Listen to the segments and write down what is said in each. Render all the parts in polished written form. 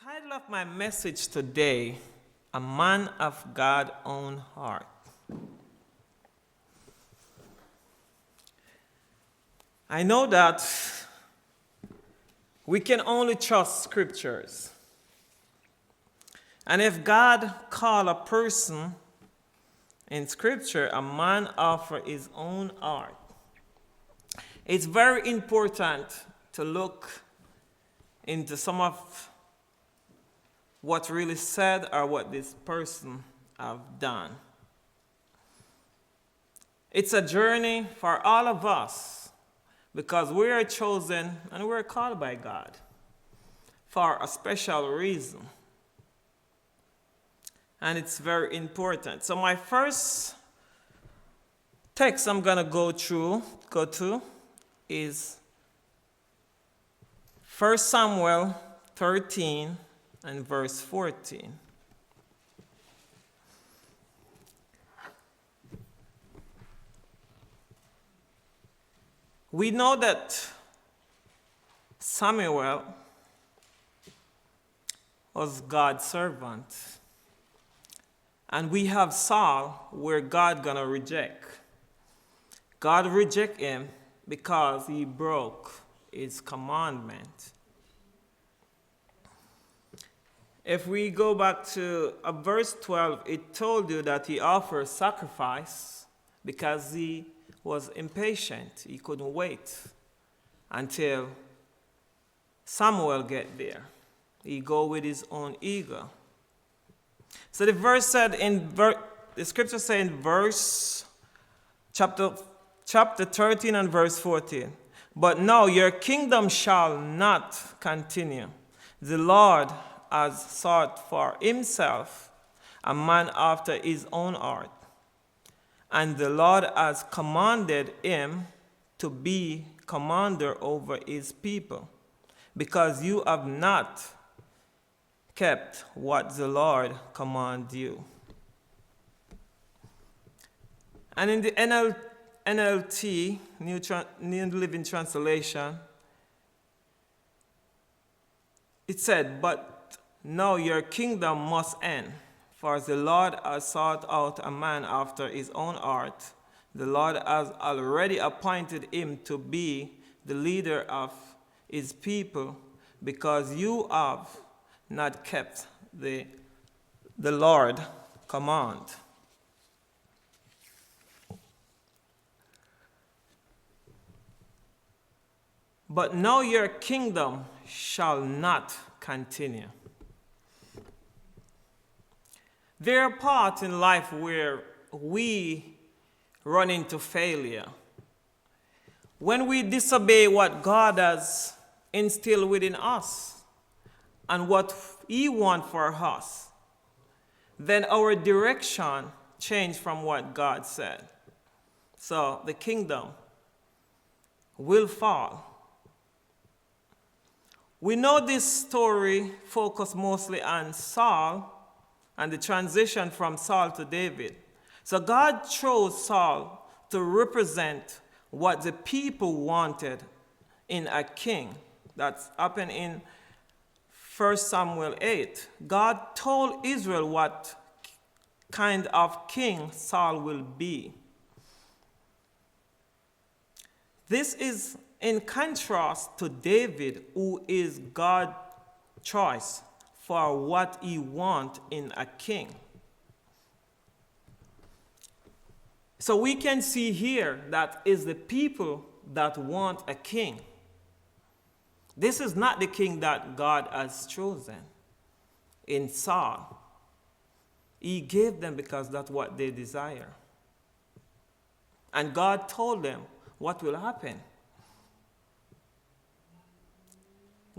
title of my message today, A Man of God's Own Heart. I know that we can only trust scriptures. And if God called a person in scripture a man after his own heart, it's very important to look into some of what really said or what this person have done. It's a journey for all of us because we are chosen and we're called by God for a special reason. And it's very important. So my first text I'm going to go to is 1 Samuel 13 and verse 14. We know that Samuel was God's servant. And we have Saul where God gonna reject. God reject him because he broke his commandment. If we go back to verse 12, it told you that he offered sacrifice because he was impatient. He couldn't wait until Samuel get there. He go with his own ego. So the verse said the scripture said in chapter 13 and verse 14, but now your kingdom shall not continue. The Lord has sought for himself a man after his own heart, and the Lord has commanded him to be commander over his people, because you have not kept what the Lord commanded you. And in the NLT, New Living Translation, it said, but now your kingdom must end, for the Lord has sought out a man after his own heart. The Lord has already appointed him to be the leader of his people, because you have not kept the Lord's command. But now your kingdom shall not continue. There are parts in life where we run into failure. When we disobey what God has instilled within us and what He wants for us, then our direction changed from what God said. So the kingdom will fall. We know this story focused mostly on Saul and the transition from Saul to David. So God chose Saul to represent what the people wanted in a king. That's happened in 1 Samuel 8. God told Israel what kind of king Saul will be. This is in contrast to David, who is God's choice for what he wants in a king. So we can see here that is the people that want a king. This is not the king that God has chosen in Saul. He gave them because that's what they desire. And God told them what will happen.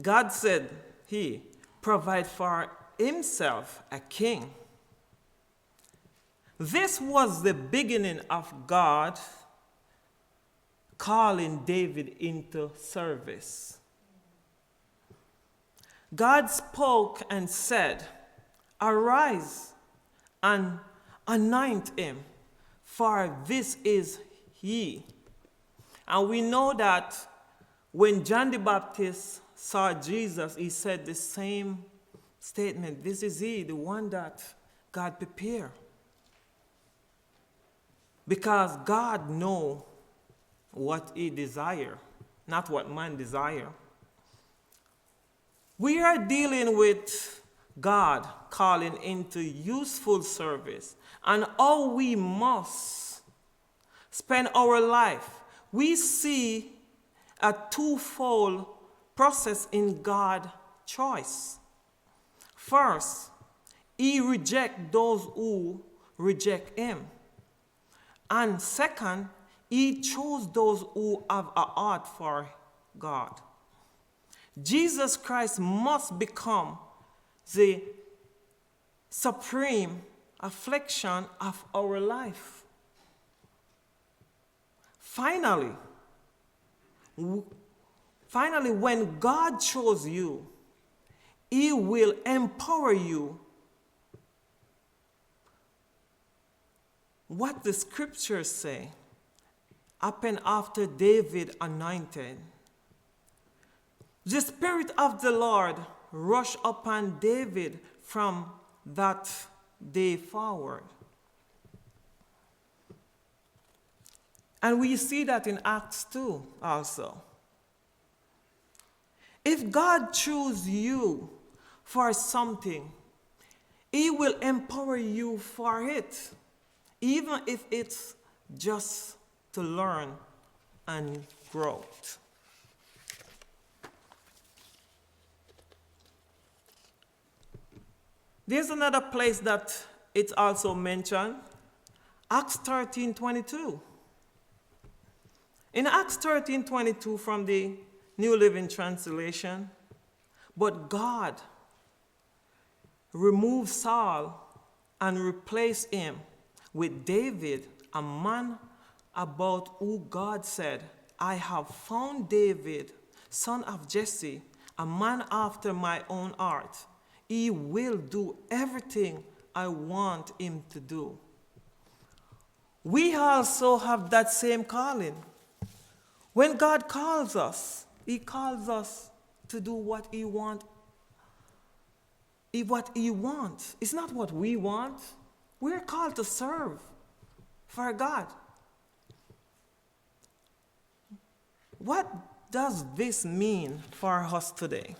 God said He provide for himself a king. This was the beginning of God calling David into service. God spoke and said, arise and anoint him, for this is he. And we know that when John the Baptist saw Jesus, he said the same statement. This is he, the one that God prepared. Because God knows what he desires, not what man desires. We are dealing with God calling into useful service and how we must spend our life. We see a twofold process in God's choice. First, he rejects those who reject him. And second, he chose those who have a heart for God. Jesus Christ must become the supreme affliction of our life. Finally, when God chose you, he will empower you. What the scriptures say happened after David anointed. The Spirit of the Lord rushed upon David from that day forward. And we see that in Acts 2 also. If God chooses you for something, he will empower you for it, even if it's just to learn and grow. There's another place that it's also mentioned, Acts 13:22. In Acts 13:22 from the New Living Translation, but God removed Saul and replaced him with David, a man about who God said, I have found David, son of Jesse, a man after my own heart. He will do everything I want him to do. We also have that same calling. When God calls us, he calls us to do what he wants. What he wants. It's not what we want. We're called to serve for God. What does this mean for us today?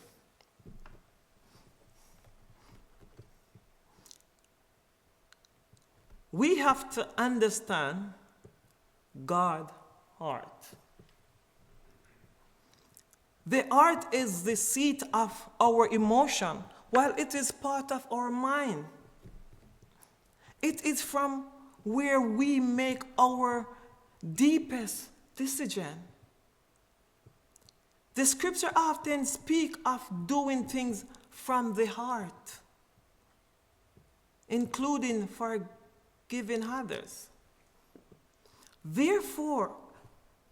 We have to understand God's heart. The heart is the seat of our emotion, while it is part of our mind. It is from where we make our deepest decision. The scripture often speaks of doing things from the heart, including forgiving others. Therefore,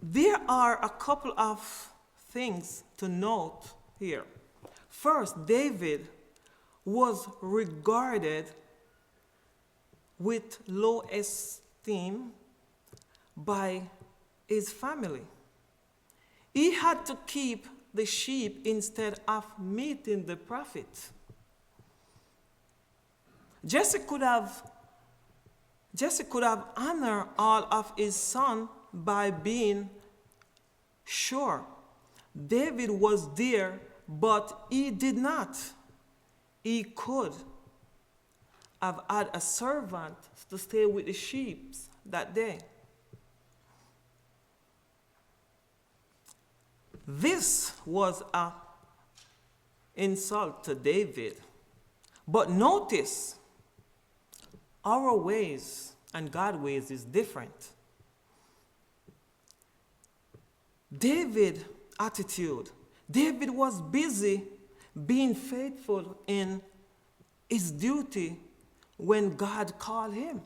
there are a couple of things to note here. First, David was regarded with low esteem by his family. He had to keep the sheep instead of meeting the prophet. Jesse could have honored all of his sons by being sure David was there, but he did not. He could have had a servant to stay with the sheep that day. This was an insult to David. But notice, our ways and God's ways is different. David's attitude. David was busy being faithful in his duty when God called him.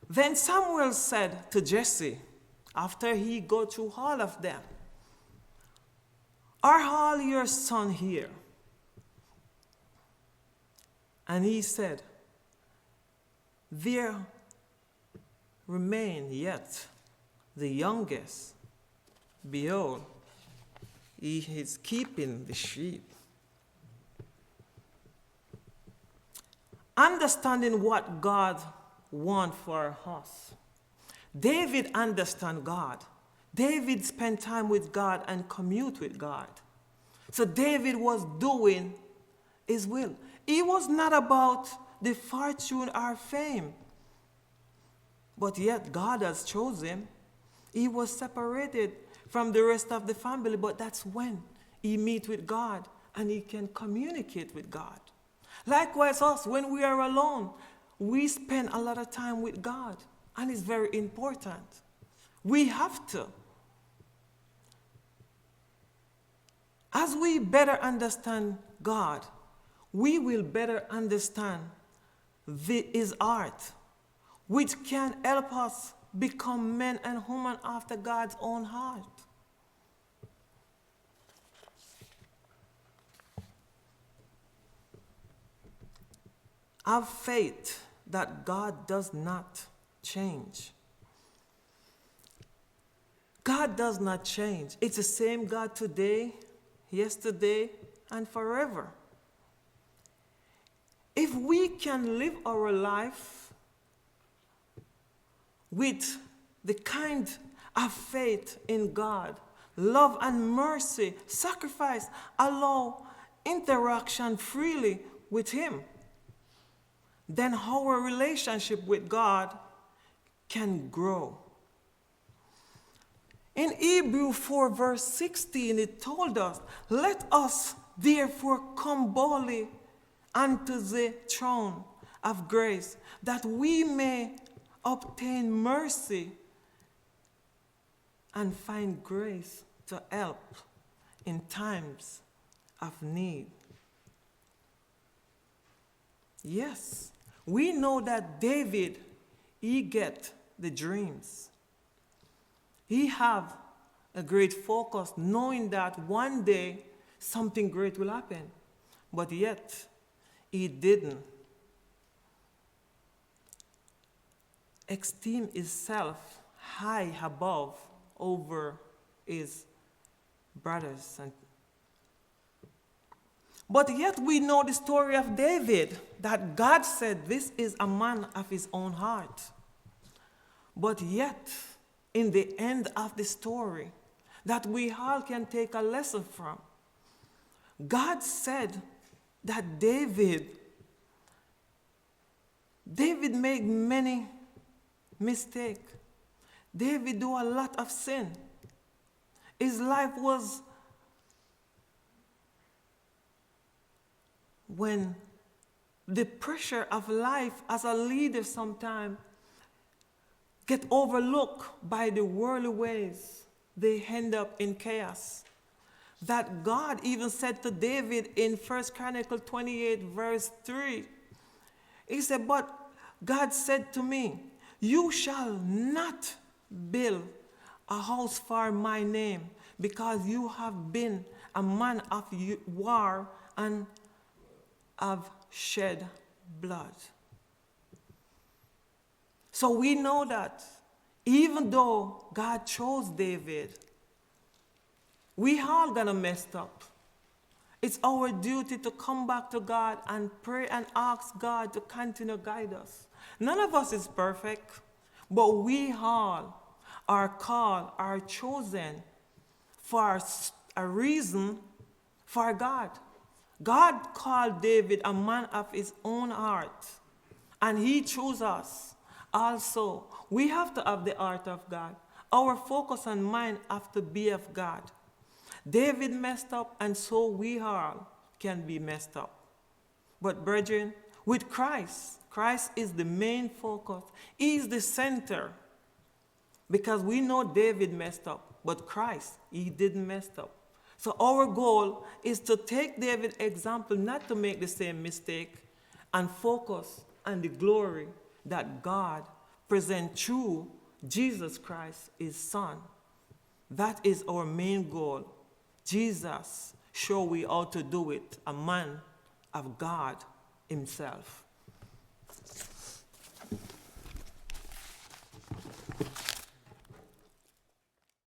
Then Samuel said to Jesse, after he go through all of them, are all your sons here? And he said, there remain yet the youngest. Behold, He is keeping the sheep. Understanding what God wants for us. David understands God. David spent time with God and commute with God. So David was doing his will. It was not about the fortune or fame. But yet God has chosen him. He was separated from the rest of the family, but that's when he meets with God and he can communicate with God. Likewise us, when we are alone, we spend a lot of time with God, and it's very important. We have to. As we better understand God, we will better understand his art, which can help us become men and women after God's own heart. Have faith that God does not change. God does not change. It's the same God today, yesterday, and forever. If we can live our life with the kind of faith in God, love and mercy, sacrifice, allow interaction freely with Him, then our relationship with God can grow. In Hebrews 4 verse 16, it told us, "Let us therefore come boldly unto the throne of grace, that we may obtain mercy and find grace to help in times of need." Yes, we know that David, he get the dreams. He have a great focus, knowing that one day something great will happen. But yet, he didn't esteem himself high above over his brothers. But yet we know the story of David, that God said this is a man of his own heart. But yet, in the end of the story, that we all can take a lesson from, God said that David made many mistakes. David do a lot of sin. His life was, when the pressure of life as a leader sometimes get overlooked by the worldly ways, they end up in chaos. That God even said to David in 1 Chronicles 28 verse 3, he said, "But God said to me, you shall not build a house for my name, because you have been a man of war and have shed blood." So we know that even though God chose David, we all gonna mess up. It's our duty to come back to God and pray and ask God to continue to guide us. None of us is perfect, but we all are called, are chosen for a reason for God. God called David a man of his own heart, and he chose us. Also, we have to have the heart of God. Our focus and mind have to be of God. David messed up, and so we all can be messed up. But brethren, with Christ, Christ is the main focus. He is the center. Because we know David messed up, but Christ, he didn't mess up. So our goal is to take David's example, not to make the same mistake, and focus on the glory that God presents through Jesus Christ, his Son. That is our main goal. Jesus show we how to do it, a man of God himself.